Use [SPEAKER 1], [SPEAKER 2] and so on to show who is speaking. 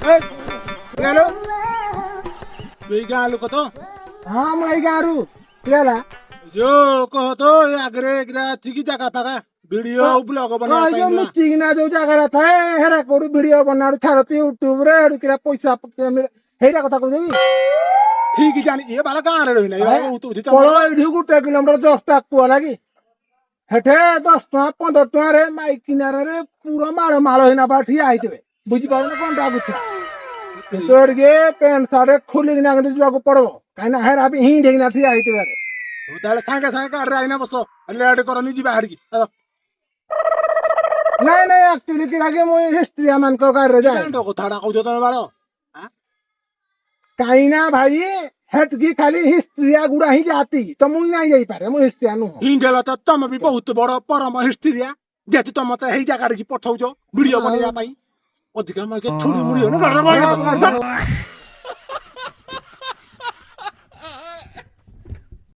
[SPEAKER 1] hello
[SPEAKER 2] ଏଇ ଗାଁ ଲୋକ ତ
[SPEAKER 1] हाँ मैं एई गाँव ला
[SPEAKER 2] ଯୋଉ କହ ତ ଏ ଆଗରେ କିରା ଅଛି କି ଜାଗା ଫାଗା ଭିଡିଓ ଆଉ ବ୍ଲଗ ବନେଇବା ପାଇଁ
[SPEAKER 1] जो
[SPEAKER 2] ନୂଆ
[SPEAKER 1] मिटिंग जो जगह था हेरा कोड वीडियो बना छाड़ती यूट्यूब रे किरा पैसा हेरा कथा कहू
[SPEAKER 2] ଠିକ ଜାଣି ଏ ବାଳ ଗାଁରେ ରହିଲା ଏ ବାଳ ବହୁତ ବୁଦ୍ଧି
[SPEAKER 1] पड़
[SPEAKER 2] ତମର
[SPEAKER 1] ये गोटे किलोमीटर 10 कुआ लगी हेठे 10 टका 15 टका रे माई किनारे रे पूरा माड़ माड़ होना बा ठिया आइतबे बुझी पार ना कोन गुथा तोर गे पेंट सारे खुली ना जाको पड़बो काई ना हेरा भी हिं ढेना ठिया आइतबे
[SPEAKER 2] ହଉ ତାହେଲେ ସାଙ୍ଗେ ସାଙ୍ଗେ ଗାଡିରେ ଆଇନା ବସ ଲେଟ୍ କରନି ଯିବା ହାରିକି
[SPEAKER 1] नहीं नहीं एक्चुअली कि लगे मु हिस्ट्री मान को कर जाए
[SPEAKER 2] କଥାଟା କହୁଛ ତମେ ବାଳ
[SPEAKER 1] काई ना भाई हेट की खाली हिस्ट्री गुड़ा ही जाती तो मुई नहीं जाई पारे मु हिस्ट्री नु
[SPEAKER 2] ହିଣ୍ଡେଲ ତ ତମେ ବି ବହୁତ ବଡ ପରମ ହିଷ୍ଟ୍ରିଆ ଯେହେତୁ ତମେ ତ ହେଇ ଜାଗାରେ ପଠଉଛ ଭିଡିଓ ବନେଇବା ପାଇଁ ଅଧିକା ଛୁଡ଼ି ମୁଡି